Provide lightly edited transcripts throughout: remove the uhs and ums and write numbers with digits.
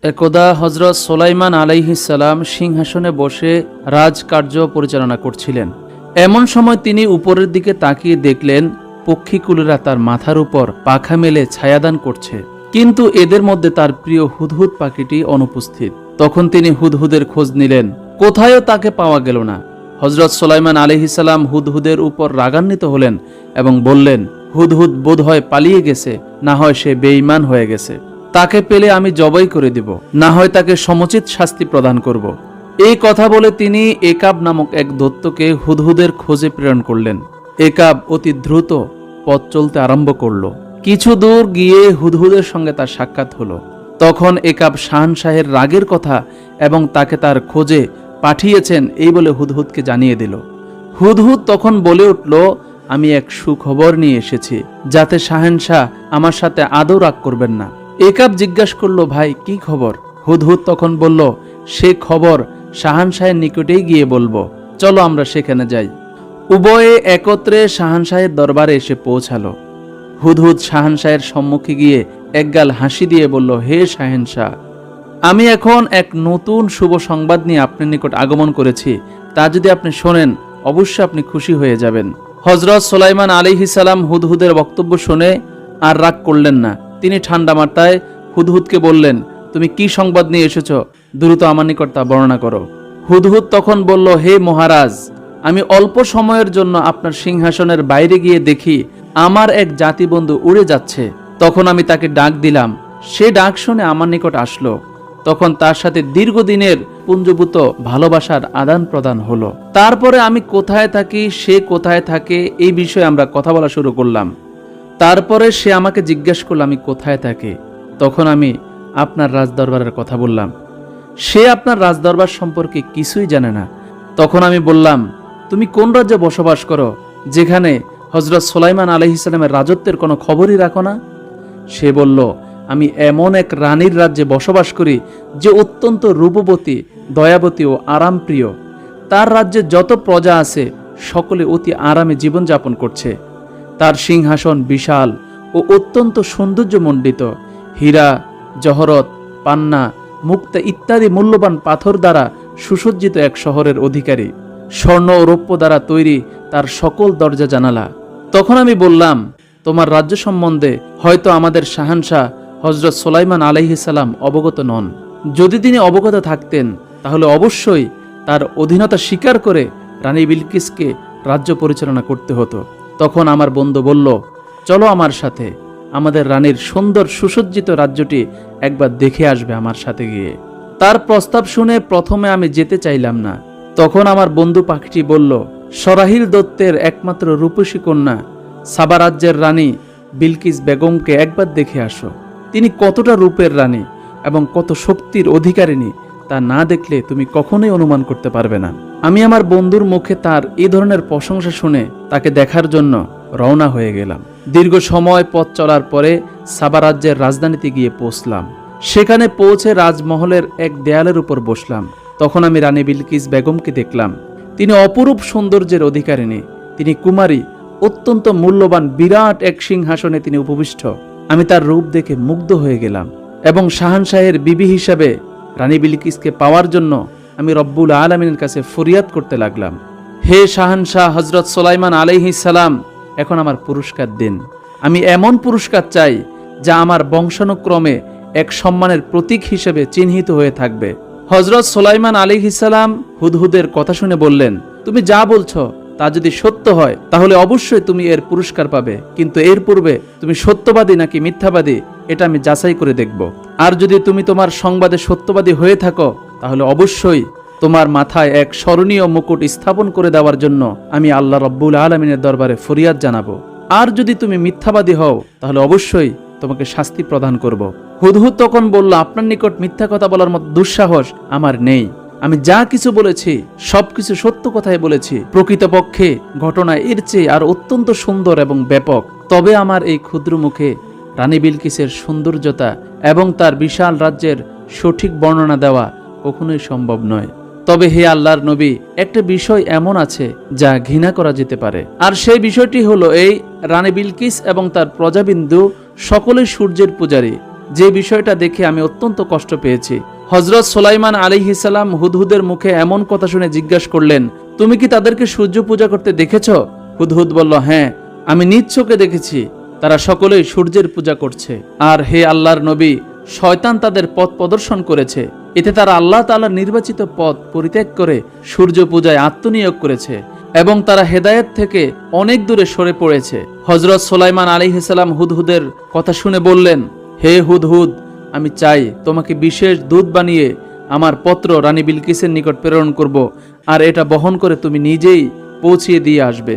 একদা হযরত সুলাইমান আলাইহিস সালাম সিংহাসনে বসে রাজকার্য পরিচালনা করছিলেন। এমন সময় তিনি উপরের দিকে তাকিয়ে দেখলেন পক্ষীকুলেরা তার মাথার উপর পাখা মেলে ছায়াদান করছে, কিন্তু এদের মধ্যে তার প্রিয় হুদহুদ পাখিটি অনুপস্থিত। তখন তিনি হুদহুদের খোঁজ নিলেন, কোথায়ও তাকে পাওয়া গেল না। হযরত সুলাইমান আলাইহিস সালাম হুদহুদের উপর রাগান্বিত হলেন এবং বললেন, হুদহুদ বোধহয় পালিয়ে গেছে, না হয় সে বেঈমান হয়ে গেছে। তাকে পেলে আমি জবাই করে দিব, না হয় তাকে সমুচিত শাস্তি প্রদান করব। এই কথা বলে তিনি একাব নামক এক দৈত্যকে হুদহুদের খোঁজে প্রেরণ করলেন। একাব অতি দ্রুত পথ চলতে আরম্ভ করল। কিছু দূর গিয়ে হুদহুদের সঙ্গে তার সাক্ষাৎ হলো। তখন একাব শাহনশাহের রাগের কথা এবং তাকে তার খোঁজে পাঠিয়েছেন এই বলে হুদহুদকে জানিয়ে দিল। হুদহুদ তখন বলে উঠল, আমি এক সুখবর নিয়ে এসেছি, যাতে শাহেনশাহ আমার সাথে আদৌ রাগ করবেন না। একাব জিজ্ঞাসা করল, ভাই কি খবর? হুদহুদ তখন বলল, সে খবর শাহানশাহের নিকটেই গিয়ে বলবো, চলো আমরা সেখানে যাই। উভয়ে একত্রে শাহানশাহের দরবারে এসে পৌঁছালো। হুদহুদ শাহানশাহের সম্মুখে গিয়ে একগাল হাসি দিয়ে বলল, হে শাহেনশাহ, আমি এখন এক নতুন শুভ সংবাদ নিয়ে আপনার নিকট আগমন করেছি। তা যদি আপনি শোনেন, অবশ্যই আপনি খুশি হয়ে যাবেন। হযরত সুলাইমান আলাইহিস সালাম হুদহুদের বক্তব্য শুনে আর রাগ করলেন না। তিনি ঠান্ডা মাথায় হুদহুদকে বললেন, তুমি কি সংবাদ নিয়ে এসেছো? দ্রুত আমার নিকট তা বর্ণনা করো। হুদহুদ তখন বলল, হে মহারাজ, আমি অল্প সময়ের জন্য আপনার সিংহাসনের বাইরে গিয়ে দেখি আমার এক জাতিবন্ধু উড়ে যাচ্ছে। তখন আমি তাকে ডাক দিলাম, সে ডাক শুনে আমার নিকট আসলো। তখন তার সাথে দীর্ঘদিনের পুঞ্জভূত ভালোবাসার আদান প্রদান হলো। তারপরে আমি কোথায় থাকি, সে কোথায় থাকে, এই বিষয়ে আমরা কথা বলা শুরু করলাম। তারপরে সে আমাকে জিজ্ঞেস করল আমি কোথায় থাকি। তখন আমি আপনার রাজদরবারের কথা বললাম। সে আপনার রাজদরবার সম্পর্কে কিছুই জানে না। তখন আমি বললাম, তুমি কোন রাজ্যে বসবাস করো, যেখানে হযরত সুলাইমান আলাইহিস সালামের রাজত্বের কোনো খবরই রাখো না? সে বলল, আমি এমন এক রানীর রাজ্যে বসবাস করি যে অত্যন্ত রূপবতী, দয়াবতী ও আরামপ্রিয়। তার রাজ্যে যত প্রজা আছে সকলে অতি আরামে জীবনযাপন করছে। তার সিংহাসন বিশাল ও অত্যন্ত সৌন্দর্যমণ্ডিত। হীরা, জহরত, পান্না, মুক্তা ইত্যাদি মূল্যবান পাথর দ্বারা সুসজ্জিত এক শহরের অধিকারী। স্বর্ণ ও রৌপ্য দ্বারা তৈরি তার সকল দরজা জানালা। তখন আমি বললাম, তোমার রাজ্য সম্বন্ধে হয়তো আমাদের শাহানশাহ হযরত সুলাইমান আলাইহিস সালাম অবগত নন। যদি তিনি অবগত থাকতেন, তাহলে অবশ্যই তার অধীনতা স্বীকার করে রানী বিলকিসকে রাজ্য পরিচালনা করতে হতো। তখন আমার বন্ধু বলল, চলো আমার সাথে, আমাদের রানীর সুন্দর সুসজ্জিত রাজ্যটি একবার দেখে আসবে আমার সাথে গিয়ে। তার প্রস্তাব শুনে প্রথমে আমি যেতে চাইলাম না। তখন আমার বন্ধু পাখিটি বলল, সরাহিল দত্তের একমাত্র রূপসী কন্যা সাবা রাজ্যের রানী বিলকিস বেগমকে একবার দেখে আসো। তিনি কতটা রূপের রানী এবং কত শক্তির অধিকারিণী, তা না দেখলে তুমি কখনোই অনুমান করতে পারবে না। আমি আমার বন্ধুর মুখে তার এই ধরনের প্রশংসা শুনে তাকে দেখার জন্য রওনা হয়ে গেলাম। দীর্ঘ সময় পথ চলার পরে সাবা রাজ্যের রাজধানীতে গিয়ে পৌঁছলাম। সেখানে পৌঁছে রাজমহলের এক দেয়ালের উপর বসলাম। তখন আমি রানী বিলকিস বেগমকে দেখলাম। তিনি অপরূপ সৌন্দর্যের অধিকারিণী। তিনি কুমারী, অত্যন্ত মূল্যবান বিরাট এক সিংহাসনে তিনি উপবিষ্ট। আমি তার রূপ দেখে মুগ্ধ হয়ে গেলাম এবং শাহানশাহের বিবি হিসাবে রানী বিলকিসকে পাওয়ার জন্য আমি রব্বুল আলামিনের কাছে ফরিয়াদ করতে লাগলাম, হে শাহানশাহ হযরত সুলাইমান আলাইহিস সালাম, এখন আমার পুরস্কার দিন। আমি এমন পুরস্কার চাই যা আমার বংশানুক্রমে এক সম্মানের প্রতীক হিসেবে চিহ্নিত হয়ে থাকবে। হযরত সুলাইমান আলাইহিস সালাম হুদহুদের কথা শুনে বললেন, তুমি যা বলছো তা যদি সত্য হয় তাহলে অবশ্যই তুমি এর পুরস্কার পাবে, কিন্তু এর পূর্বে তুমি সত্যবাদী নাকি মিথ্যাবাদী এটা আমি যাচাই করে দেখব। আর যদি তুমি তোমার সংবাদে সত্যবাদী হয়ে থাকো তাহলে অবশ্যই তোমার মাথায় এক স্মরণীয় মুকুট স্থাপন করে দেওয়ার জন্য আমি আল্লাহ রব্বুল আলামিনের দরবারে ফরিয়াদ জানাবো। আর যদি তুমি মিথ্যাবাদী হও তাহলে অবশ্যই তোমাকে শাস্তি প্রদান করব। হুদহুদ তখন বলল, আপনার নিকট মিথ্যা কথা বলার মতো দুঃসাহস আমার নেই। আমি যা কিছু বলেছি সবকিছু সত্য কথাই বলেছি। প্রকৃতপক্ষে ঘটনা এর চেয়ে আর অত্যন্ত সুন্দর এবং ব্যাপক। তবে আমার এই ক্ষুদ্র মুখে রানী বিলকিসের সৌন্দর্যতা এবং তার বিশাল রাজ্যের সঠিক বর্ণনা দেওয়া কখনোই সম্ভব নয়। তবে হে আল্লাহর নবী, একটা বিষয় এমন আছে যা ঘৃণা করা যেতে পারে, আর সেই বিষয়টি হলো এই, রানী বিলকিস এবং তার প্রজাবিন্দু সকলেই সূর্যের পূজারী, যে বিষয়টা দেখে আমি অত্যন্ত কষ্ট পেয়েছি। হযরত সুলাইমান আলাইহিস সালাম হুদহুদের মুখে এমন কথা শুনে জিজ্ঞাসা করলেন, তুমি কি তাদেরকে সূর্য পূজা করতে দেখেছ? হুদহুদ বলল, হ্যাঁ, আমি নিজ চোখে দেখেছি, তারা সকলেই সূর্যের পূজা করছে। আর হে আল্লাহর নবী, শয়তান তাদের পথ প্রদর্শন করেছে, এতে তারা আল্লাহ তাআলার নির্বাচিত পথ পরিত্যাগ করে সূর্য পূজায় আত্মনিয়োগ করেছে এবং তারা হেদায়েত থেকে অনেক দূরে সরে পড়েছে। হযরত সুলাইমান আলাইহিস সালাম হুদহুদের কথা শুনে বললেন, হে হুদহুদ, আমি চাই তোমাকে বিশেষ দূত বানিয়ে আমার পত্র রানী বিলকিসের নিকট প্রেরণ করব, আর এটা বহন করে তুমি নিজেই পৌঁছিয়ে দিয়ে আসবে।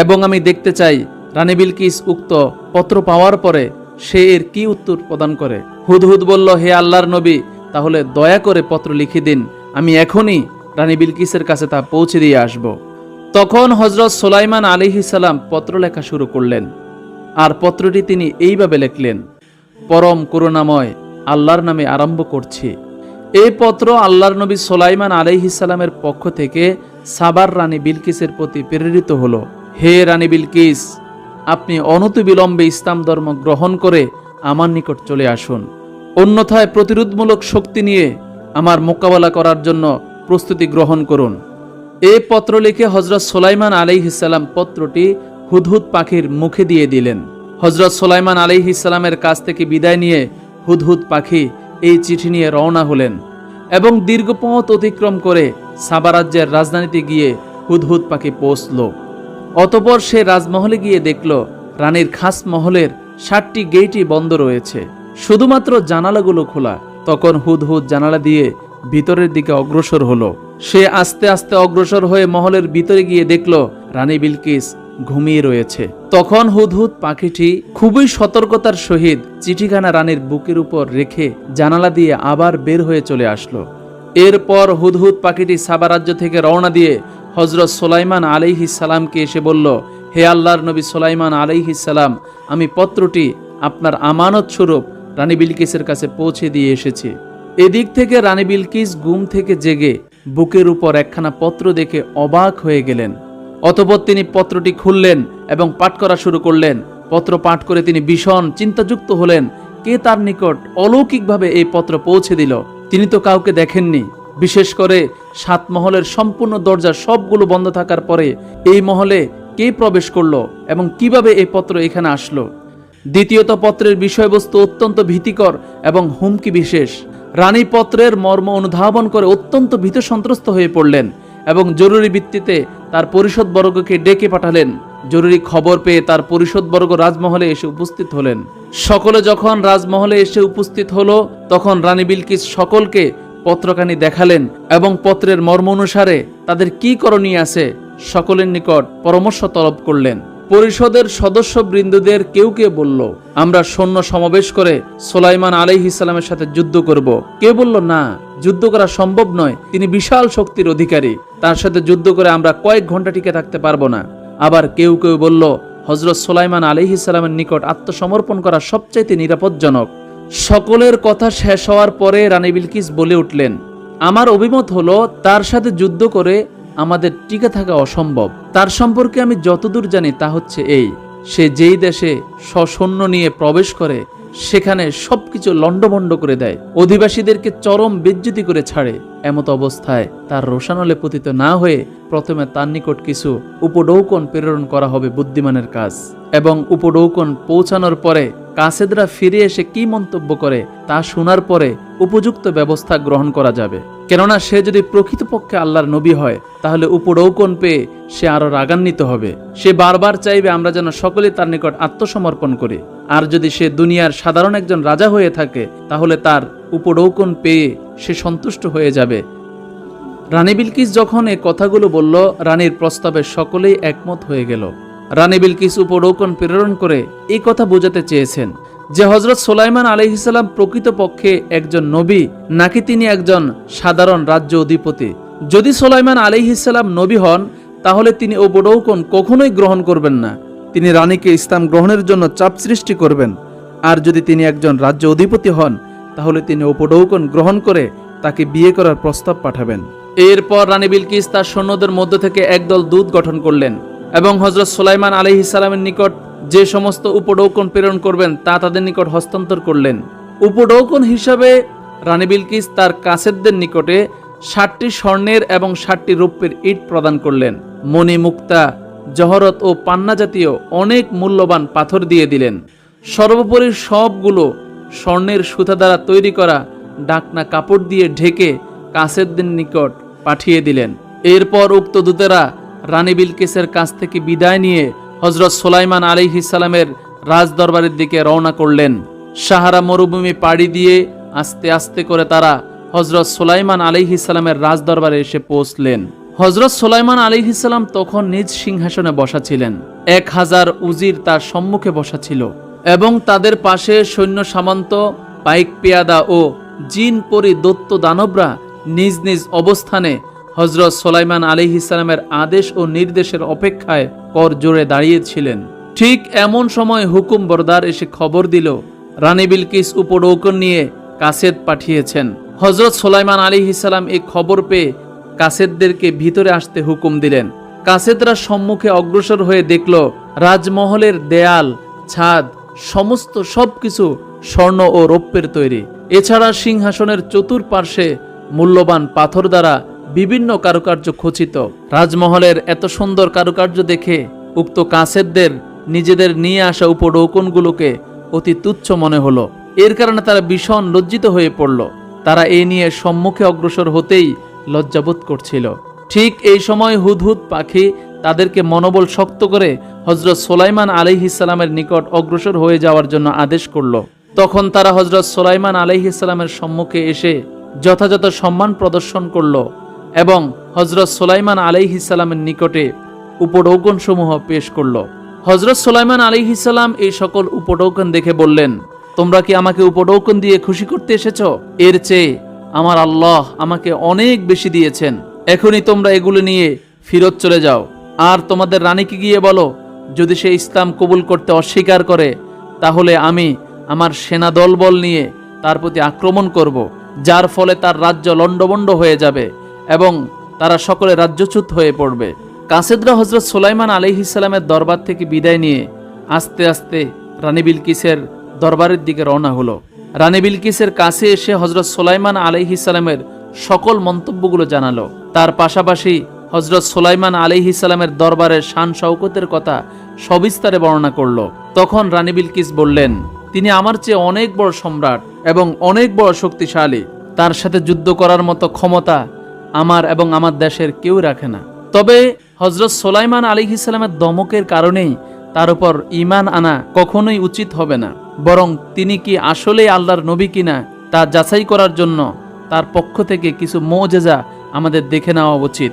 এবং আমি দেখতে চাই রানী বিলকিস উক্ত পত্র পাওয়ার পরে সে এর কি উত্তর প্রদান করে। হুদহুদ বলল, হে আল্লাহর নবী, তাহলে দয়া করে পত্র লিখে দিন, আমি এখনই রানী বিলকিসের কাছে তা পৌঁছে দিয়ে আসব। তখন হযরত সুলাইমান আলাইহিস সালাম পত্র লেখা শুরু করলেন। আর পত্রটি তিনি এইভাবে লিখলেন, পরম করুণাময় আল্লাহর নামে আরম্ভ করছি। এই পত্র আল্লাহর নবী সুলাইমান আলাইহিস সালামের পক্ষ থেকে সাবার রানী বিলকিসের প্রতি প্রেরিত হলো। হে রানী বিলকিস, আপনি অনতিবিলম্বে ইসলাম ধর্ম গ্রহণ করে আমার নিকট চলে আসুন, অন্যথায় প্রতিরোধমূলক শক্তি নিয়ে আমার মোকাবেলা করার জন্য প্রস্তুতি গ্রহণ করুন। এই পত্র লিখে হযরত সুলাইমান আলাইহিস সালাম পত্রটি হুদহুদ পাখির মুখে দিয়ে দিলেন। হযরত সুলাইমান আলাইহিস সালামের কাছ থেকে বিদায় নিয়ে হুদহুদ পাখি এই চিঠি নিয়ে রওনা হলেন এবং দীর্ঘ পথ অতিক্রম করে সাবা রাজ্যের রাজধানীতে গিয়ে হুদহুদ পাখি পৌঁছল। অতঃপর সে রাজমহলে গিয়ে দেখল রানীর খাস মহলের 7টি গেটই বন্ধ রয়েছে, শুধুমাত্র জানালাগুলো খোলা। তখন হুদহুদ জানালা দিয়ে ভিতরের দিকে অগ্রসর হলো। সে আস্তে আস্তে অগ্রসর হয়ে মহলের ভিতরে গিয়ে দেখল রানী বিলকিস ঘুমিয়ে রয়েছে। তখন হুদহুদ পাখিটি খুবই সতর্কতার সহিত চিঠিখানা রানীর বুকের উপর রেখে জানালা দিয়ে আবার বের হয়ে চলে আসলো। এরপর হুদহুদ পাখিটি সাবা রাজ্য থেকে রওনা দিয়ে হযরত সুলাইমান আলাইহিস সালামকে এসে বলল, হে আল্লাহর নবী সুলাইমান আলাইহিস সালাম, আমি পত্রটি আপনার আমানত স্বরূপ রানী বিলকিসের কাছে পৌঁছে দিয়ে এসেছি। এদিক থেকে রানী বিলকিস ঘুম থেকে জেগে বুকের উপর একখানা পত্র দেখে অবাক হয়ে গেলেন। অতঃপর তিনি পত্রটি খুললেন এবং পাঠ করা শুরু করলেন। পত্র পাঠ করে তিনি ভীষণ চিন্তাযুক্ত হলেন, কে তার নিকট অলৌকিকভাবে এই পত্র পৌঁছে দিল। তিনি তো কাউকে দেখেননি। বিশেষ করে 7 মহলের সম্পূর্ণ দরজা সবগুলো বন্ধ থাকার পরে এই মহলে কে প্রবেশ করলো এবং কিভাবে এই পত্র এখানে আসলো। দ্বিতীয়ত, পত্রের বিষয়বস্তু অত্যন্ত ভীতিকর এবং হুমকি বিশেষ। রানী পত্রের মর্ম অনুধাবন করে অত্যন্ত ভীত সন্ত্রস্ত হয়ে পড়লেন এবং জরুরি ভিত্তিতে তার পরিষদবর্গকে ডেকে পাঠালেন। জরুরি খবর পেয়ে তার পরিষদবর্গ রাজমহলে এসে উপস্থিত হলেন। সকলে যখন রাজমহলে এসে উপস্থিত হলো, তখন রানী বিলকিস সকলকে পত্রখানি দেখালেন এবং পত্রের মর্ম অনুসারে তাদের কি করণীয় আছে সকলের নিকট পরামর্শ তলব করলেন। পরিষদের সদস্যবৃন্দদের কেউ কেউ বলল, আমরা সৈন্য সমাবেশ করে সুলাইমান আলাইহিস সালামের সাথে যুদ্ধ করব। কেউ বলল, না, যুদ্ধ করা সম্ভব নয়, তিনি বিশাল শক্তির অধিকারী, তার সাথে যুদ্ধ করে আমরা কয়েক ঘন্টা টিকে থাকতে পারবো না। আবার কেউ কেউ বলল, হযরত সুলাইমান আলাইহিস সালামের নিকট আত্মসমর্পণ করা সবচাইতে নিরাপদজনক। সকলের কথা শেষ হওয়ার পরে রানী বিলকিস বলে উঠলেন, আমার অভিমত হলো তার সাথে যুদ্ধ করে আমাদের টিকে থাকা অসম্ভব। তার সম্পর্কে আমি যতদূর জানি তা হচ্ছে এই, সে যেই দেশে সসৈন্য নিয়ে প্রবেশ করে সেখানে সবকিছু লণ্ডভণ্ড করে দেয়, অধিবাসীদেরকে চরম বেজ্জতি করে ছাড়ে। এমত অবস্থায় তার রোষানলে পতিত না হয়ে প্রথমে তার নিকট কিছু উপঢৌকন প্রেরণ করা হবে বুদ্ধিমানের কাজ, এবং উপঢৌকন পৌঁছানোর পরে কাসেদরা ফিরে এসে কি মন্তব্য করে তা শোনার পরে উপযুক্ত ব্যবস্থা গ্রহণ করা যাবে। কেননা সে যদি প্রকৃতপক্ষে আল্লাহর নবী হয় তাহলে উপঢৌকন পেয়ে সে আরো রাগান্বিত হবে। সে বারবার চাইবে আমরা যেন সকলে তার নিকট আত্মসমর্পণ করি। আর যদি সে দুনিয়ার সাধারণ একজন রাজা হয়ে থাকে তাহলে তার উপঢৌকন পেয়ে সে সন্তুষ্ট হয়ে যাবে। রানী বিলকিস যখন এই কথাগুলো বলল, রানীর প্রস্তাবে সকলেই একমত হয়ে গেল। রানী বিলকিস উপঢৌকন প্রেরণ করে এই কথা বোঝাতে চেয়েছেন যে হযরত সুলাইমান আলাইহিস সালাম প্রকৃতপক্ষে একজন নবী নাকি তিনি একজন সাধারণ রাজ্য অধিপতি। যদি সুলাইমান আলাইহিস সালাম নবী হন তাহলে তিনি উপঢৌকন কখনোই গ্রহণ করবেন না, তিনি রানীকে ইসলাম গ্রহণের জন্য চাপ সৃষ্টি করবেন। আর যদি তিনি একজন রাজ্য অধিপতি হন তাহলে তিনি উপঢৌকন গ্রহণ করে তাকে বিয়ে করার প্রস্তাব পাঠাবেন। এরপর রানী বিলকিস তার সৈন্যদের মধ্য থেকে একদল দূত গঠন করলেন এবং হযরত সুলাইমান আলাইহিস সালামের নিকট যে সমস্ত উপঢৌকন প্রেরণ করবেন তা তাদের নিকট হস্তান্তর করলেন। উপঢৌকন হিসাবে রানী বিলকিস তার কাছেরদের নিকটে 60টি স্বর্ণের এবং 60টি রৌপ্যের ইট প্রদান করলেন। মণি, মুক্তা, জহরত ও পান্না জাতীয় অনেক মূল্যবান পাথর দিয়ে দিলেন। সর্বোপরি সবগুলো স্বর্ণের সুতা দ্বারা তৈরি করা ডাকনা কাপড় দিয়ে ঢেকে কাছেরদের নিকট পাঠিয়ে দিলেন। এরপর উক্ত দূতেরা রানী বিলকিসের কাছ থেকে বিদায় নিয়ে হযরত সুলাইমান আলাইহিস সালামের রাজদরবারের দিকে রওনা করলেন। সাহারা মরুভূমি পাড়ি দিয়ে আস্তে আস্তে করে তারা হযরত সুলাইমান আলাইহিস সালামের রাজদরবারে এসে পৌঁছলেন। হযরত সুলাইমান আলাইহিস সালাম তখন নিজ সিংহাসনে বসা ছিলেন। 1000 উজির তার সম্মুখে বসা ছিল এবং তাদের পাশে সৈন্য সামন্ত, পাইক পেয়াদা ও জিন পরি দৈত্য দানবরা নিজ নিজ অবস্থানে হযরত সুলাইমান আলাইহিস সালামের আদেশ ও নির্দেশের অপেক্ষায় কর জোরে দাঁড়িয়েছিলেন। ঠিক এমন সময় হুকুম বরদার এসে খবর দিল রানী বিলকিস উপঢৌকন নিয়ে কাসেদ পাঠিয়েছেন। হযরত সুলাইমান আলাইহিস সালাম এই খবর পেয়ে কাসেদদেরকে ভিতরে আসতে হুকুম দিলেন। কাসেদরা সম্মুখে অগ্রসর হয়ে দেখল রাজমহলের দেয়াল, ছাদ, সমস্ত সবকিছু স্বর্ণ ও রৌপ্যের তৈরি। এছাড়া সিংহাসনের চতুর্পার্শ্বে মূল্যবান পাথর দ্বারা বিভিন্ন কারুকার্য খচিত। রাজমহলের এত সুন্দর কারুকার্য দেখে উক্ত কাসেদদের নিজেদের নিয়ে আসা উপঢৌকনগুলোকে অতি তুচ্ছ মনে হলো। এর কারণে তারা ভীষণ লজ্জিত হয়ে পড়ল। তারা এই নিয়ে সম্মুখে অগ্রসর হতেই লজ্জাবোধ করছিল। ঠিক এই সময় হুদহুদ পাখি তাদেরকে মনোবল শক্ত করে হযরত সুলাইমান আলাইহিস সালামের নিকট অগ্রসর হয়ে যাওয়ার জন্য আদেশ করল। তখন তারা হযরত সুলাইমান আলাইহিস সালামের সম্মুখে এসে যথাযথ সম্মান প্রদর্শন করল এবং হযরত সুলাইমান আলাইহিস সালামের নিকটে উপঢৌকন সমূহ পেশ করল। হযরত সুলাইমান আলাইহিস সালাম এই সকল উপঢৌকন দেখে বললেন, তোমরা কি আমাকে উপঢৌকন দিয়ে খুশি করতে এসেছো? এর চেয়ে আমার আল্লাহ আমাকে অনেক বেশি দিয়েছেন। এখনই তোমরা এগুলো নিয়ে ফিরত চলে যাও। আর তোমাদের রানীকে গিয়ে বলো, যদি সে ইসলাম কবুল করতে অস্বীকার করে তাহলে আমি আমার সেনা দলবল নিয়ে তার প্রতি আক্রমণ করব, যার ফলে তার রাজ্য লণ্ডভণ্ড হয়ে যাবে এবং তারা সকলে রাজ্যচ্যুত হয়ে পড়বে। কাসেদরা হযরত সুলাইমান আলাইহিস সালামের দরবার থেকে বিদায় নিয়ে আস্তে আস্তে রানী বিলকিসের দরবারের দিকে রওনা হলো। রানী বিলকিসের কাছে এসে হযরত সুলাইমান আলাইহিস সালামের সকল মন্তব্যগুলো জানালো। তার পাশাপাশি হযরত সুলাইমান আলাইহিস সালামের দরবারের শান শওকতের কথা সবিস্তারে বর্ণনা করলো। তখন রানী বিলকিস বললেন, তিনি আমার চেয়ে অনেক বড় সম্রাট এবং অনেক বড় শক্তিশালী। তার সাথে যুদ্ধ করার মতো ক্ষমতা আমার এবং আমার দেশের কেউ রাখে না। তবে হযরত সুলাইমান আলাইহিস সালামের দমকের কারণেই তার উপর ঈমান আনা কখনোই উচিত হবে না, বরং তিনি কি আসলেই আল্লাহর নবী কিনা তা যাচাই করার জন্য তার পক্ষ থেকে কিছু মুজিজা আমাদের দেখে নেওয়া উচিত।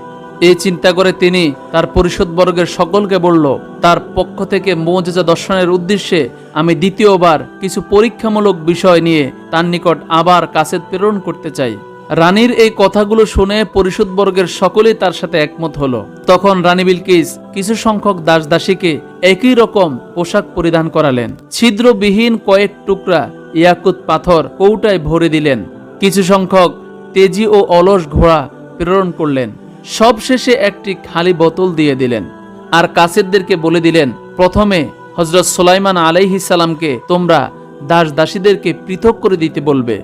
এই চিন্তা করে তিনি তার পরিষদবর্গের সকলকে বলল, তার পক্ষ থেকে মুজিজা দর্শনের উদ্দেশ্যে আমি দ্বিতীয়বার কিছু পরীক্ষামূলক বিষয় নিয়ে তার নিকট আবার কাসেদ প্রেরণ করতে চাই। রানীর এই কথাগুলো শুনে পরিষদবর্গের সকলেই তার সাথে একমত হলো। তখন রানী বিলকিস কিছু সংখ্যক দাসদাসীকে একই রকম পোশাক পরিধান করালেন। ছিদ্রবিহীন কয়েক টুকরা ইয়াকুত পাথর কৌটায় ভরে দিলেন। কিছু সংখ্যক তেজি ও অলস ঘোড়া প্রেরণ করলেন। সবশেষে একটি খালি বোতল দিয়ে দিলেন। আর কাসেদদেরকে বলে দিলেন, প্রথমে হযরত সুলাইমান আলাইহিস সালামকে তোমরা দাসদাসীদেরকে পৃথক করে দিতে বলবে।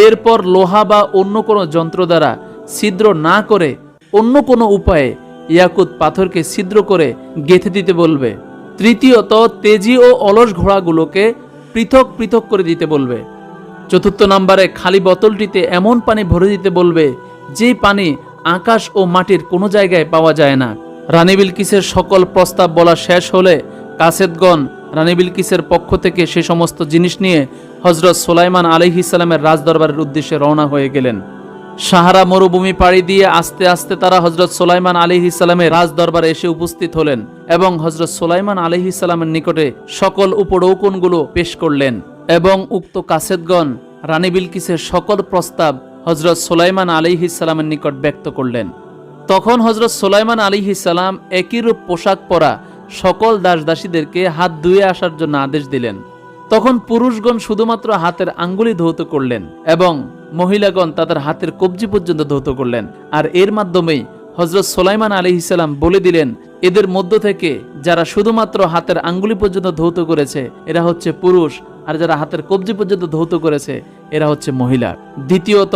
এরপর লোহা বা অন্য কোনো যন্ত্র দ্বারা ছিদ্র না করে অন্য কোনো উপায়ে ইয়াকুত পাথরকে ছিদ্র করে গেঁথে দিতে বলবে। তৃতীয়ত, তেজি ও অলস ঘোড়াগুলোকে পৃথক পৃথক করে দিতে বলবে। চতুর্থ নম্বরে খালি বোতলটিতে এমন পানি ভরে দিতে বলবে যে পানি আকাশ ও মাটির কোনো জায়গায় পাওয়া যায় না। রানী বিলকিসের সকল প্রস্তাব বলা শেষ হলে কাসেদগণ রানী বিলকিসের পক্ষ থেকে সে সমস্ত জিনিস নিয়ে হযরত সুলাইমান আলাইহিস সালামের রাজদরবারের উদ্দেশ্যে রওনা হয়ে গেলেন। সাহারা মরুভূমি পাড়ি দিয়ে আস্তে আস্তে তারা হযরত সুলাইমান আলাইহিস সালামের রাজদরবারে এসে উপস্থিত হলেন এবং হযরত সুলাইমান আলাইহিস সালামের নিকটে সকল উপঢৌকনগুলো পেশ করলেন এবং উক্ত কাসেদগণ রানী বিলকিসের সকল প্রস্তাব হযরত সুলাইমান আলাইহিস সালামের নিকট ব্যক্ত করলেন। তখন হযরত সুলাইমান আলাইহিস সালাম একই রূপ পোশাক পরা সকল দাসদাসীদেরকে হাত ধুয়ে আসার জন্য আদেশ দিলেন। তখন পুরুষগণ শুধুমাত্র হাতের আঙ্গুলি ধৌত করলেন এবং মহিলাগণ তাদের হাতের কবজি পর্যন্ত ধৌত করলেন। আর এর মাধ্যমেই হযরত সুলাইমান আলাইহিস সালাম বলে দিলেন, এদের মধ্য থেকে যারা শুধুমাত্র হাতের আঙ্গুলি পর্যন্ত ধৌত করেছে এরা হচ্ছে পুরুষ, আর যারা হাতের কবজি পর্যন্ত ধৌত করেছে এরা হচ্ছে মহিলা। দ্বিতীয়ত,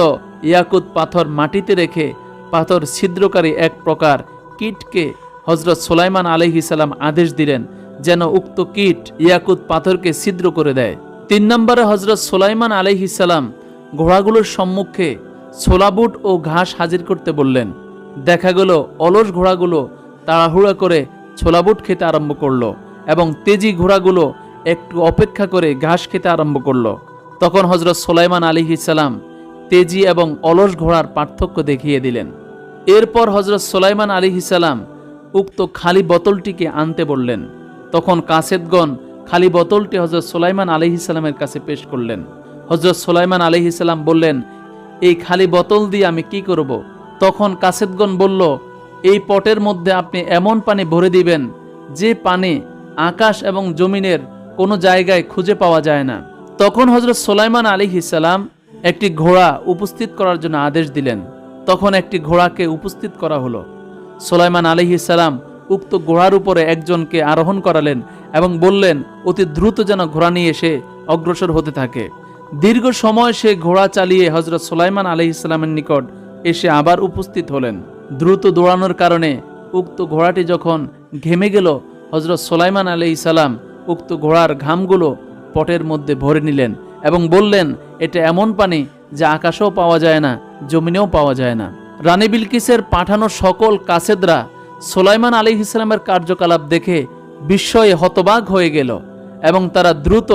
ইয়াকুত পাথর মাটিতে রেখে পাথর ছিদ্রকারী এক প্রকার কীটকে হযরত সুলাইমান আলাইহিস সালাম আদেশ দিলেন যেন উক্ত কীট ইয়াকুত পাথরকে ছিদ্র করে দেয়। 3 নম্বরে হযরত সুলাইমান আলাইহিস সালাম ঘোড়াগুলোর সম্মুখে ছোলাবুট ও ঘাস হাজির করতে বললেন। দেখা গেল অলস ঘোড়াগুলো তাড়াহুড়া করে ছোলাবুট খেতে আরম্ভ করলো এবং তেজি ঘোড়াগুলো একটু অপেক্ষা করে ঘাস খেতে আরম্ভ করলো। তখন হযরত সুলাইমান আলাইহিস সালাম তেজি এবং অলস ঘোড়ার পার্থক্য দেখিয়ে দিলেন। এরপর হযরত সুলাইমান আলাইহিস সালাম উক্ত খালি বোতলটিকে আনতে বললেন। তখন কাসেদগণ খালি বোতলটি হযরত সুলাইমান আলাইহিস সালামের কাছে পেশ করলেন। হযরত সুলাইমান আলাইহিস সালাম বললেন, এই খালি বোতল দিয়ে আমি কি করব? তখন কাসেদগণ বলল, এই পটের মধ্যে আপনি এমন পানি ভরে দিবেন যে পানি আকাশ এবং জমিনের কোনো জায়গায় খুঁজে পাওয়া যায় না। তখন হযরত সুলাইমান আলাইহিস সালাম একটি ঘোড়া উপস্থিত করার জন্য আদেশ দিলেন। তখন একটি ঘোড়াকে উপস্থিত করা হলো। সুলাইমান আলাইহিস সালাম উক্ত ঘোড়ার উপরে একজনকে আরোহণ করালেন এবং বললেন অতি দ্রুত যেন ঘোড়া নিয়ে এসে অগ্রসর হতে থাকে। দীর্ঘ সময় সে ঘোড়া চালিয়ে হযরত সুলাইমান আলাইহিস সালামের নিকট এসে আবার উপস্থিত হলেন। দ্রুত দৌড়ানোর কারণে উক্ত ঘোড়াটি যখন ঘেমে গেল, হযরত সুলাইমান আলাইহিস সালাম উক্ত ঘোড়ার ঘামগুলো পটের মধ্যে ভরে নিলেন এবং বললেন, এটা এমন পানি যা আকাশেও পাওয়া যায় না, জমিনেও পাওয়া যায় না। রানী বিলকিসের পাঠানো সকল কাসেদরা সুলাইমান আলাইহিস সালামের কার্যকলাপ দেখে বিস্ময়ে হতবাক হয়ে গেল এবং তারা দ্রুত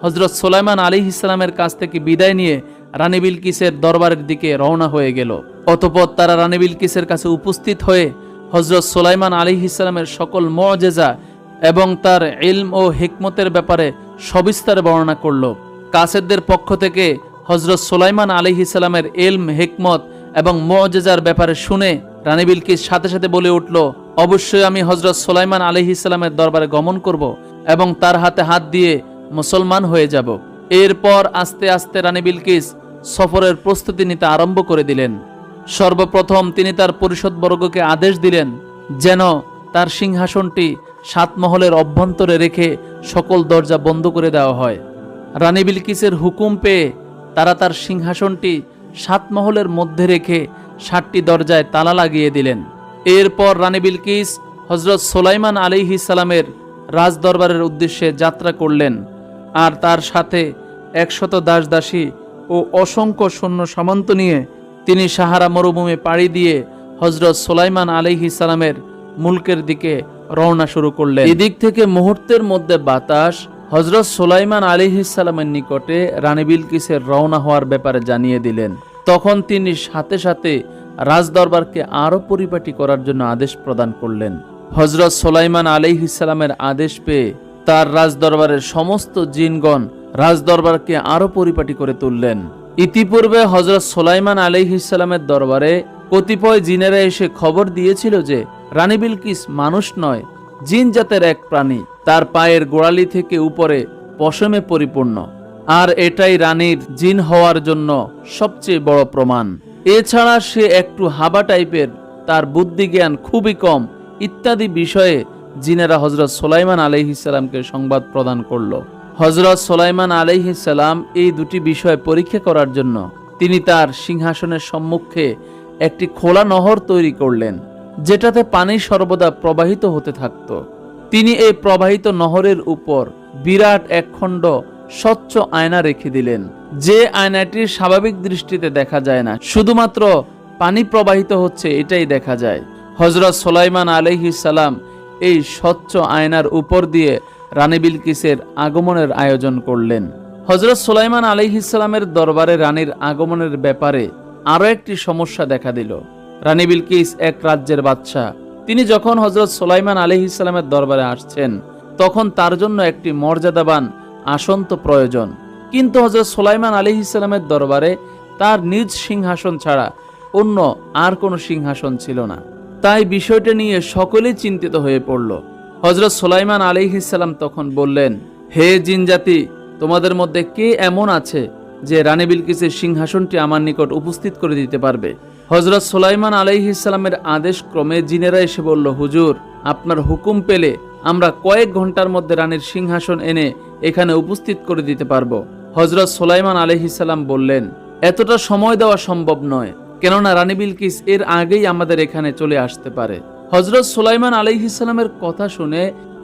হযরত সুলাইমান আলাইহিস সালামের কাছ থেকে বিদায় নিয়ে রানী বিলকিসের দরবারের দিকে রওনা হয়ে গেল। অতঃপর তারা রানী বিলকিসের কাছে উপস্থিত হয়ে হযরত সুলাইমান আলাইহিস সালামের সকল মুআজিজা এবং তার ইলম ও হিকমতের ব্যাপারে সবিস্তারে বর্ণনা করল। কাসেদদের পক্ষ থেকে হযরত সুলাইমান আলাইহিস সালামের ইলম, হিকমত এবং মুআজিজার ব্যাপারে শুনে রানী বিলকিস সাথে সাথে বলে উঠল, অবশ্যই আমি হযরত সুলাইমান আলাইহিস সালামের দরবারে গমন করব এবং তার হাতে হাত দিয়ে মুসলমান হয়ে যাব। এরপর আস্তে আস্তে রানী বিলকিস সফরের প্রস্তুতি নিতে আরম্ভ করে দিলেন। সর্বপ্রথম তিনি তার পরিষদবর্গকে আদেশ দিলেন যেন তার সিংহাসনটি 7 মহলের অভ্যন্তরে রেখে সকল দরজা বন্ধ করে দেওয়া হয়। রানী বিলকিসের হুকুম পেয়ে তারা তার সিংহাসনটি 7 মহলের মধ্যে রেখে 7টি দরজায় তালা লাগিয়ে দিলেন। এরপর রানী বিলকিস হযরত সুলাইমান আলাইহিস সালামের রাজদরবারের উদ্দেশ্যে যাত্রা করলেন আর তার সাথে 100 দাসদাসী ও অসংখ্য সৈন্য সামন্ত নিয়ে তিনি সাহারা মরুভূমি পাড়ি দিয়ে হযরত সুলাইমান আলাইহিস সালামের মুলকের দিকে রওনা শুরু করলেন। এদিক থেকে মুহূর্তের মধ্যে বাতাস হযরত সুলাইমান আলাইহিস সালামের নিকটে রানী বিলকিসের রওনা হওয়ার ব্যাপারে জানিয়ে দিলেন। তখন তিনি সাথে সাথে রাজদরবারকে আরো পরিপাটি করার জন্য আদেশ প্রদান করলেন। হযরত সুলাইমান আলাইহিস সালামের আদেশ পেয়ে তার রাজদরবারের সমস্ত জিনগণ রাজদরবারকে আরো পরিপাটি করে তুললেন। ইতিপূর্বে হযরত সুলাইমান আলাইহিস সালামের দরবারে কতিপয় জিনেরা এসে খবর দিয়েছিল যে রানী বিলকিস মানুষ নয়, জিন জাতের এক প্রাণী, তার পায়ের গোড়ালি থেকে উপরে পশমে পরিপূর্ণ, আর এটাই রানীর জিন হওয়ার জন্য সবচেয়ে বড় প্রমাণ। এছাড়া সে একটু হাবা টাইপের, তার বুদ্ধি জ্ঞান খুবই কম, ইত্যাদি বিষয়ে জিনেরা হযরত সুলাইমান আলাইহিস সালামকে সংবাদ প্রদান করল। হযরত সুলাইমান আলাইহিস সালাম এই দুটি বিষয় পরীক্ষা করার জন্য তিনি তার সিংহাসনের সম্মুখে একটি খোলা নহর তৈরি করলেন, যেটাতে পানি সর্বদা প্রবাহিত হতে থাকত। তিনি এই প্রবাহিত নহরের উপর বিরাট একখণ্ড স্বচ্ছ আয়না রেখে দিলেন, যে আয়নাটির স্বাভাবিক দৃষ্টিতে দেখা যায় না, শুধুমাত্র পানি প্রবাহিত হচ্ছে এটাই দেখা যায়। হযরত সুলাইমান আলাইহিস সালাম এই স্বচ্ছ আয়নার উপর দিয়ে রানী বিলকিসের আগমনের আয়োজন করলেন। হযরত সুলাইমান আলাইহিস সালামের দরবারে রানীর আগমনের ব্যাপারে আরো একটি সমস্যা দেখা দিল। রানী বিলকিস এক রাজ্যের বাদশা। তিনি যখন হযরত সুলাইমান আলাইহিস সালামের দরবারে আসছেন তখন তার জন্য একটি মর্যাদাবান আসন তো প্রয়োজন, কিন্তু হযরত সুলাইমান আলাইহিস সালামের দরবারে তার নিজ সিংহাসন ছাড়া অন্য আর কোনো সিংহাসন ছিল না। তাই বিষয়টা নিয়ে সকলেই চিন্তিত হয়ে পড়ল। হযরত সুলাইমান আলাইহিস সালাম তখন বললেন, হে জিনজাতি, তোমাদের মধ্যে কে এমন আছে যে রানী বিলকিসের সিংহাসনটি আমার নিকট উপস্থিত করে দিতে পারবে? হযরত সুলাইমান আলাইহিস সালামের আদেশ ক্রমে জিনেরা এসে বলল, হুজুর, আপনার হুকুম পেলে আমরা কয়েক ঘন্টার মধ্যে রানীর সিংহাসন এনে এখানে উপস্থিত করে দিতে পারবো। হযরত সুলাইমান আলাইহিস সালাম বললেন, এতটা সময় দেওয়া সম্ভব নয়, কেননা রানী বিলকিস এর আগেই আমাদের এখানে চলে আসতে পারে। হযরত সুলাইমান আলাইহিস সালামের কথা শুনে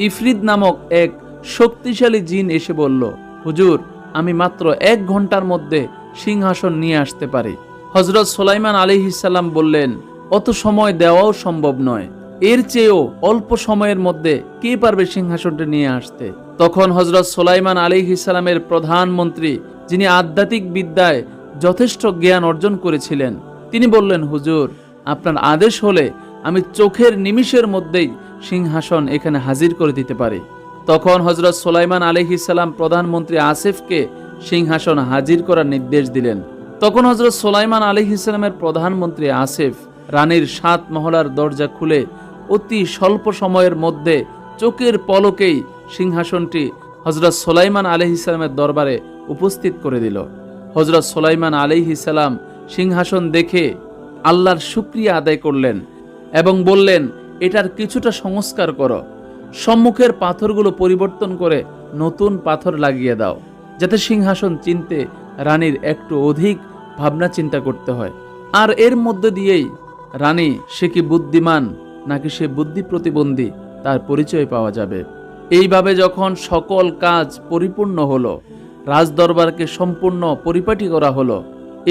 ইফরিত নামক এক শক্তিশালী জিন এসে বলল, হুজুর, আমি মাত্র 1 ঘন্টার মধ্যে সিংহাসন নিয়ে আসতে পারি। হযরত সুলাইমান আলাইহিস সালাম বললেন, অত সময় দেওয়াও সম্ভব নয়, এর চেয়েও অল্প সময়ের মধ্যে কে পারবে সিংহাসনটা নিয়ে আসতে। তখন হযরত সুলাইমান আলাইহিস সালামের প্রধানমন্ত্রী, যিনি আধ্যাত্মিক বিদ্যায় যথেষ্ট জ্ঞান অর্জন করেছিলেন, তিনি বললেন, হুজুর, আপনার আদেশ হলে আমি চোখের নিমিষের মধ্যেই সিংহাসন এখানে হাজির করে দিতে পারি। তখন হযরত সুলাইমান আলাইহিস সালাম প্রধানমন্ত্রী আসিফকে সিংহাসন হাজির করার নির্দেশ দিলেন। তখন হযরত সুলাইমান আলাইহিস সালামের প্রধানমন্ত্রী আসিফ রানীর 7 মহলার দরজা খুলে অতি স্বল্প সময়ের মধ্যে চোখের পলকেই সিংহাসনটি হযরত সুলাইমান আলাইহিস সালামের দরবারে উপস্থিত করে দিল। হযরত সুলাইমান আলাইহিস সালাম সিংহাসন দেখে আল্লাহর শুকরিয়া আদায় করলেন এবং বললেন, এটার কিছুটা সংস্কার করো, সম্মুখের পাথরগুলো পরিবর্তন করে নতুন পাথর লাগিয়ে দাও, যাতে সিংহাসন চিনতে রানীর একটু অধিক ভাবনা চিন্তা করতে হয়। আর এর মধ্য দিয়েই রানী সে কি বুদ্ধিমান নাকি সে বুদ্ধি প্রতিবন্ধী তার পরিচয় পাওয়া যাবে। এইভাবে যখন সকল কাজ পরিপূর্ণ হলো, রাজদরবারকে সম্পূর্ণ পরিপাটি করা হলো,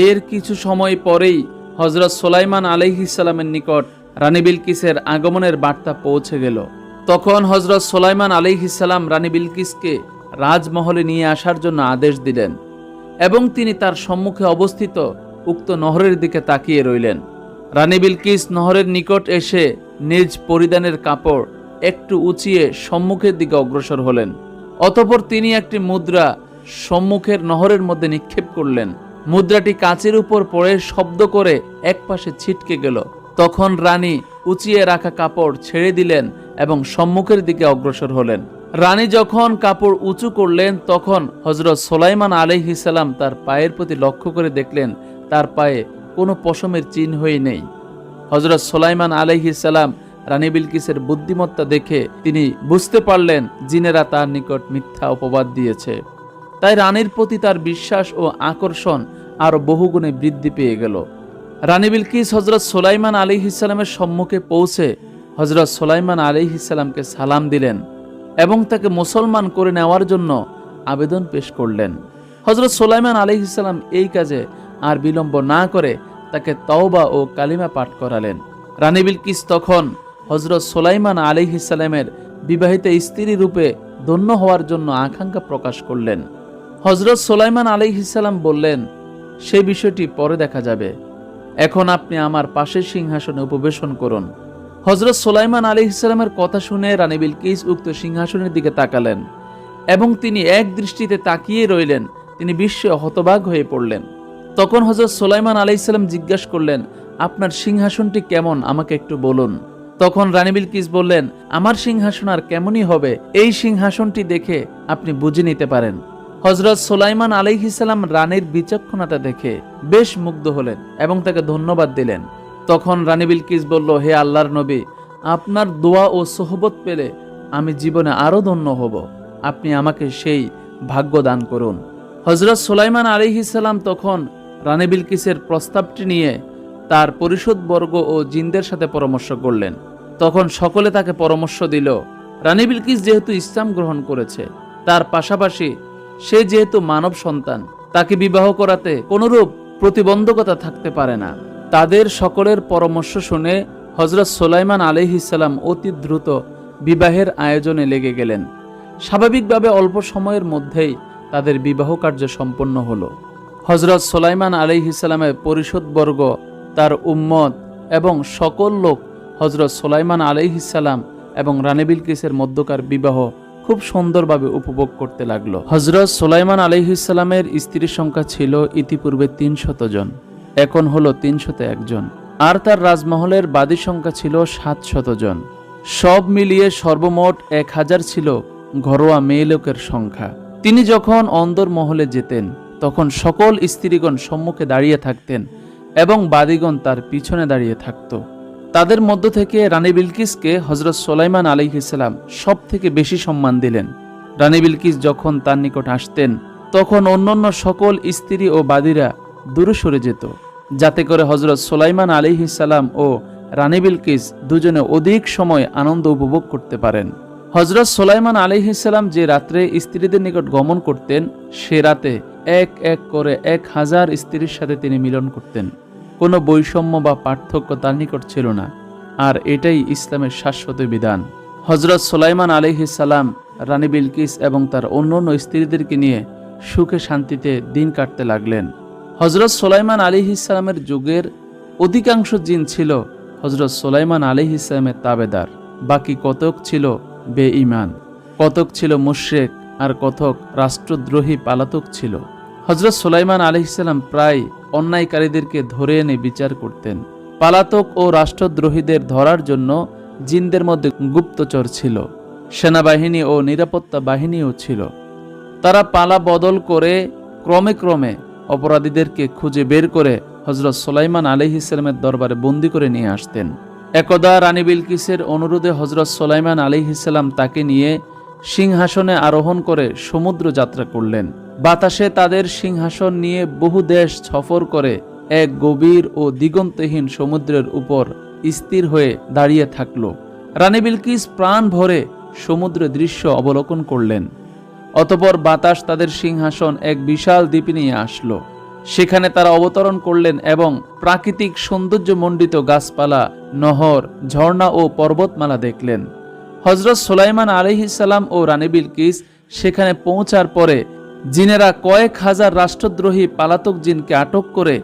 এর কিছু সময় পরেই হযরত সুলাইমান আলাইহিস সালামের নিকট রানী বিলকিসের আগমনের বার্তা পৌঁছে গেল। তখন হযরত সুলাইমান আলাইহিস সালাম রানী বিলকিসকে রাজমহলে নিয়ে আসার জন্য আদেশ দিলেন এবং তিনি তার সম্মুখে অবস্থিত উক্ত নহরের দিকে তাকিয়ে রইলেন। রানী বিলকিস নহরের নিকট এসে নিজ পরিধানের কাপড় একটু উঁচিয়ে সম্মুখের দিকে অগ্রসর হলেন। অতঃপর তিনি একটি মুদ্রা সম্মুখের নহরের মধ্যে নিক্ষেপ করলেন। মুদ্রাটি কাচের উপর পড়ে শব্দ করে একপাশে ছিটকে গেল। তখন রানী উঁচিয়ে রাখা কাপড় ছেড়ে দিলেন এবং সম্মুখের দিকে অগ্রসর হলেন। রানী যখন কাপড় উঁচু করলেন, তখন হযরত সুলাইমান আলাইহিস সালাম তার পায়ের প্রতি লক্ষ্য করে দেখলেন তার পায়ে কোনো পশমের চিহ্নই নেই। হযরত সুলাইমান আলাইহিস সালাম রানী বিলকিসের বুদ্ধিমত্তা দেখে তিনি বুঝতে পারলেন জিনেরা তার নিকট মিথ্যা অপবাদ দিয়েছে। তাই রানীর প্রতি তার বিশ্বাস ও আকর্ষণ আরো বহুগুণে বৃদ্ধি পেয়ে গেল। রানী বিলকিস হযরত সুলাইমান আলাইহিস সালামের সম্মুখে পৌঁছে হযরত সুলাইমান আলাইহিস সালামকে সালাম দিলেন এবং তাকে মুসলমান করে নেওয়ার জন্য আবেদন পেশ করলেন। হযরত সুলাইমান আলাইহিস সালাম এই কাজে আর বিলম্ব না করে তাকে তওবা ও কালিমা পাঠ করালেন। রানী বিলকিস তখন হযরত সুলাইমান আলাইহিস সালামের বিবাহিত স্ত্রী রূপে ধন্য হওয়ার জন্য আকাঙ্ক্ষা প্রকাশ করলেন। হযরত সুলাইমান আলাইহিস সালাম বললেন, সেই বিষয়টি পরে দেখা যাবে, এখন আপনি আমার পাশের সিংহাসনে উপবেশন করুন। হযরত সুলাইমান আলাইহিস সালামের কথা শুনে রানী বিলকিস উক্ত সিংহাসনের দিকে তাকালেন এবং তিনি এক দৃষ্টিতে তাকিয়ে রইলেন। তিনি বিস্ময়ে হতবাক হয়ে পড়লেন। তখন হযরত সুলাইমান আলাইহিস সালাম জিজ্ঞাসা করলেন, আপনার সিংহাসনটি কেমন, আমাকে একটু বলুন। তখন রানী বিলকিস বললেন, আমার সিংহাসন আর কেমনই হবে, এই সিংহাসনটি দেখে আপনি বুঝে নিতে পারেন। হযরত সুলাইমান আলাইহিস সালাম রানীর বিচক্ষণতা দেখে বেশ মুগ্ধ হলেন এবং তাকে ধন্যবাদ দিলেন। তখন রানী বিলকিস বলল, হে আল্লাহর নবী, আপনার দোয়া ও সোহবত পেলে আমি জীবনে আরো ধন্য হব, আপনি আমাকে সেই ভাগ্য দান করুন। হযরত সুলাইমান আলাইহিস সালাম তখন রানী বিলকিসের প্রস্তাবটি নিয়ে তার পরিষদবর্গ ও জিনদের সাথে পরামর্শ করলেন। তখন সকলে তাকে পরামর্শ দিল, রানী বিলকিস যেহেতু ইসলাম গ্রহণ করেছে, তার পাশাপাশি সে যেহেতু মানব সন্তান, তাকে বিবাহ করাতে কোনরূপ প্রতিবন্ধকতা থাকতে পারে না। তাদের সকলের পরামর্শ শুনে হযরত সুলাইমান আলাইহিস সালাম অতি দ্রুত বিবাহের আয়োজনে লেগে গেলেন। স্বাভাবিকভাবে অল্প সময়ের মধ্যেই তাদের বিবাহ কার্য সম্পন্ন হলো। হযরত সুলাইমান আলাইহিস সালামের পরিষদবর্গ, তার উম্মত এবং সকল লোক হযরত সুলাইমান আলাইহিস সালাম এবং রানী বিলকিসের মধ্যকার বিবাহ খুব সুন্দরভাবে উপভোগ করতে লাগলো। হযরত সুলাইমান আলাইহিস সালামের স্ত্রীর সংখ্যা ছিল ইতিপূর্বে 300 জন, এখন হলো 301 জন, আর তার রাজমহলের বাদী সংখ্যা ছিল 700 জন। সব মিলিয়ে সর্বমোট 1000 ছিল ঘরোয়া মেয়ে লোকের সংখ্যা। তিনি যখন অন্দর মহলে যেতেন, তখন সকল স্ত্রীগণ সম্মুখে দাঁড়িয়ে থাকতেন এবং বাদীগণ তার পিছনে দাঁড়িয়ে থাকত। তাদের মধ্য থেকে রানী বিলকিসকে হযরত সুলাইমান আলাইহিস সালাম সব থেকে বেশি সম্মান দিলেন। রানী বিলকিস যখন তার নিকট আসতেন তখন অন্যান্য সকল স্ত্রী ও বাদীরা দূরে সরে যেত, যাতে করে হযরত সুলাইমান আলাইহিস সালাম ও রানী বিলকিস দুজনে অধিক সময় আনন্দ উপভোগ করতে পারেন। হযরত সুলাইমান আলাইহিস সালাম যে রাত্রে স্ত্রীদের নিকট গমন করতেন, সে রাতে এক এক করে 1000 স্ত্রীর সাথে তিনি মিলন করতেন। কোনো বৈষম্য বা পার্থক্য তার নিকট ছিল না, আর এটাই ইসলামের শাশ্বত বিধান। হযরত সুলাইমান আলাইহিস সালাম রানী বিলকিস এবং তার অন্যান্য স্ত্রীদেরকে নিয়ে সুখে শান্তিতে দিন কাটতে লাগলেন। হযরত সুলাইমান আলাইহিস সালামের যুগের অধিকাংশ জিন ছিল হযরত সুলাইমান আলাইহিস সালামের তাবেদার। বাকি কতক ছিল বেঈমান, কতক ছিল মুশরিক, আর কতক রাষ্ট্রদ্রোহী পালাতক ছিল। হযরত সুলাইমান আলাইহিস সালাম প্রায় অন্যায়কারীদেরকে ধরে এনে বিচার করতেন। পালাতক ও রাষ্ট্রদ্রোহীদের ধরার জন্য জিনদের মধ্যে গুপ্তচর ছিল, সেনাবাহিনী ও নিরাপত্তা বাহিনীও ছিল। তারা পালা বদল করে ক্রমে ক্রমে অপরাধীদেরকে খুঁজে বের করে হযরত সুলাইমান আলাইহিস সালামের দরবারে বন্দী করে নিয়ে আসতেন। একদা রানী বিলকিসের অনুরোধে হযরত সুলাইমান আলাইহিস সালাম তাকে নিয়ে সিংহাসনে আরোহণ করে সমুদ্র যাত্রা করলেন। বাতাসে তাদের সিংহাসন নিয়ে বহু দেশ সফর করে এক গভীর ও দিগন্তহীন সমুদ্রের উপর স্থির হয়ে দাঁড়িয়ে থাকল। রানী বিলকিস প্রাণ ভরে সমুদ্রের দৃশ্য অবলোকন করলেন। অতঃপর বাতাস তাদের সিংহাসন এক বিশাল দ্বীপে নিয়ে আসলো। সেখানে তারা অবতরণ করলেন এবং প্রাকৃতিক সৌন্দর্যমণ্ডিত গাছপালা, নহর, ঝর্ণা ও পর্বতমালা দেখলেন। হযরত সুলাইমান আলাইহিস সালাম ও রানী বিলকিস সেখানে পৌঁছার পরে জিনেরা কয়েক হাজার রাষ্ট্রদ্রোহী পালাতক জিনকে আটক করে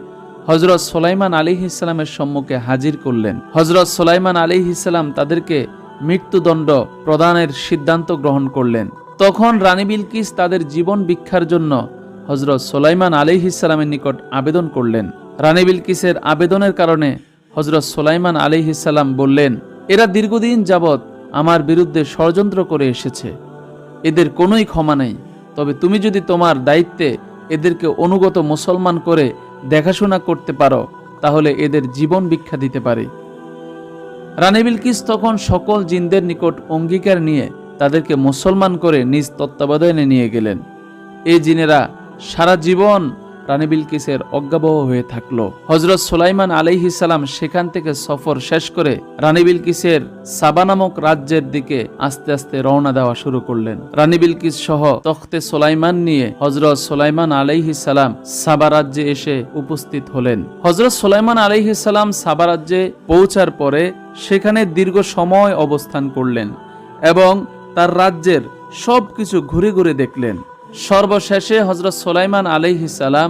হযরত সুলাইমান আলাইহিস সালামের সম্মুখে হাজির করলেন। হযরত সুলাইমান আলাইহিস সালাম তাদেরকে মৃত্যুদণ্ড প্রদানের সিদ্ধান্ত গ্রহণ করলেন। তখন রানী বিলকিস তাদের জীবন ভিক্ষার জন্য হযরত সুলাইমান আলাইহিস সালামের নিকট আবেদন করলেন। রানী বিলকিসের আবেদনের কারণে হযরত সুলাইমান আলাইহিস সালাম বললেন, এরা দীর্ঘদিন যাবৎ আমার বিরুদ্ধে ষড়যন্ত্র করে এসেছে, এদের কোনোই ক্ষমা নেই। তবে তুমি যদি তোমার দায়িত্বে এদেরকে অনুগত মুসলমান করে দেখাশোনা করতে পারো, তাহলে এদের জীবন ভিক্ষা দিতে পারি। রানী বিলকিস তখন সকল জিনদের নিকট অঙ্গীকার নিয়ে তাদেরকে মুসলমান করে নিজ তত্ত্বাবধানে নিয়ে গেলেন। এই জিনেরা সারা জীবন রানী বিলকিসের অজ্ঞাবহ হয়ে থাকলো। হযরত সুলাইমান আলাইহিস সালাম সেখান থেকে সফর শেষ করে রানী বিলকিসের সাবা নামক রাজ্যের দিকে আস্তে আস্তে রওনা দেওয়া শুরু করলেন। রানী বিলকিস সহ তখতে সুলাইমান নিয়ে হযরত সুলাইমান আলাইহিস সালাম সাবা রাজ্যে এসে উপস্থিত হলেন। হযরত সুলাইমান আলাইহিস সালাম সাবা রাজ্যে পৌঁছার পরে সেখানে দীর্ঘ সময় অবস্থান করলেন এবং তার রাজ্যের সবকিছু ঘুরে ঘুরে দেখলেন। সর্বশেষে হযরত সুলাইমান আলাইহিস সালাম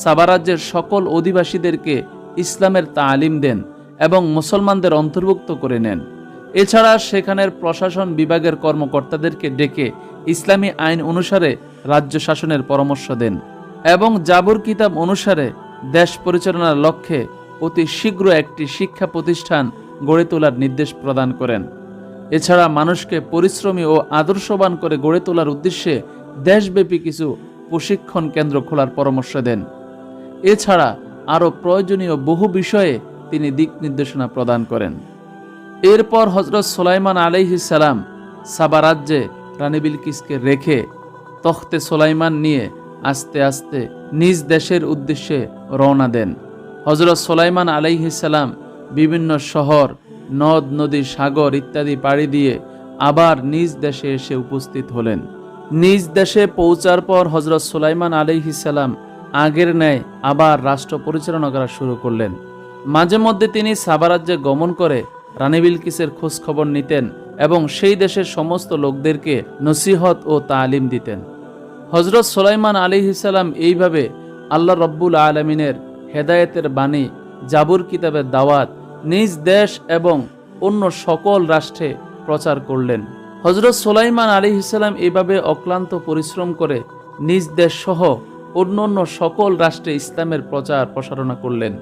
সাবা রাজ্যের সকল অধিবাসীদেরকে ইসলামের তালিম দেন এবং মুসলমানদের অন্তর্ভুক্ত করে নেন। এছাড়া সেখানের প্রশাসন বিভাগের কর্মকর্তাদেরকে ডেকে ইসলামী আইন অনুসারে রাজ্য শাসনের পরামর্শ দেন এবং জাবুর কিতাব অনুসারে দেশ পরিচালনার লক্ষ্যে অতি শীঘ্র একটি শিক্ষা প্রতিষ্ঠান গড়ে তোলার নির্দেশ প্রদান করেন। এছাড়া মানুষকে পরিশ্রমী ও আদর্শবান করে গড়ে তোলার উদ্দেশ্যে দেশব্যাপী কিছু প্রশিক্ষণ কেন্দ্র খোলার পরামর্শ দেন। এছাড়া আরও প্রয়োজনীয় বহু বিষয়ে তিনি দিক নির্দেশনা প্রদান করেন। এরপর হযরত সুলাইমান আলাইহিস সালাম সাবা রাজ্যে রানী বিলকিসকে রেখে তখতে সুলাইমান নিয়ে আস্তে আস্তে নিজ দেশের উদ্দেশ্যে রওনা দেন। হযরত সুলাইমান আলাইহিস সালাম বিভিন্ন শহর, নদ নদী, সাগর ইত্যাদি পাড়ি দিয়ে আবার নিজ দেশে এসে উপস্থিত হলেন। নিজ দেশে পৌঁছার পর হযরত সুলাইমান আলাইহিস সালাম আগের ন্যায় আবার রাষ্ট্র পরিচালনা করা শুরু করলেন। মাঝে মধ্যে তিনি সাবা রাজ্যে গমন করে রানী বিলকিসের খোঁজ খবর নিতেন এবং সেই দেশের সমস্ত লোকদেরকে নসিহত ও তালিম দিতেন। হযরত সুলাইমান আলাইহিস সালাম এইভাবে আল্লাহ রব্বুল আলামিনের হেদায়েতের বাণী, জাবুর কিতাবের দাওয়াত নিজ দেশ এবং অন্য সকল রাষ্ট্রে প্রচার করলেন। হযরত সুলাইমান আলাইহিস সালাম এইভাবে অক্লান্ত পরিশ্রম করে নিজ দেশ সহ অন্যান্য সকল রাষ্ট্রে ইসলামের প্রচার প্রসারণা করলেন।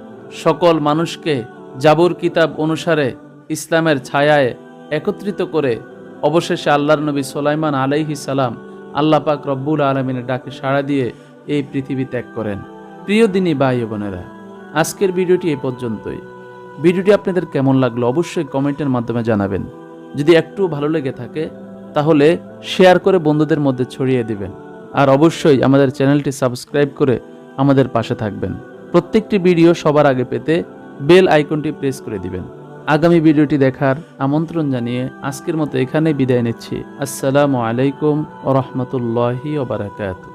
সকল মানুষকে জাবুর কিতাব অনুসারে ইসলামের ছায়ায় একত্রিত করে অবশেষে আল্লাহর নবী সুলাইমান আলাইহিস সালাম আল্লাহ পাক রব্বুল আলামিনের ডাকে সাড়া দিয়ে এই পৃথিবী ত্যাগ করেন। প্রিয় দিনী ভাই ও বোনেরা, আজকের ভিডিওটি এই পর্যন্তই। ভিডিওটি আপনাদের কেমন লাগলো অবশ্যই কমেন্টের মাধ্যমে জানাবেন। যদি একটু ভালো লেগে থাকে তাহলে শেয়ার করে বন্ধুদের মধ্যে ছড়িয়ে দিবেন। আর অবশ্যই আমাদের চ্যানেলটি সাবস্ক্রাইব করে আমাদের পাশে থাকবেন। প্রত্যেকটি ভিডিও সবার আগে পেতে বেল আইকনটি প্রেস করে দিবেন। আগামী ভিডিওটি দেখার আমন্ত্রণ জানিয়ে আজকের মতো এখানেই বিদায় নিচ্ছি। আসসালামু আলাইকুম ওয়া রাহমাতুল্লাহি ওয়া বারাকাতুহু।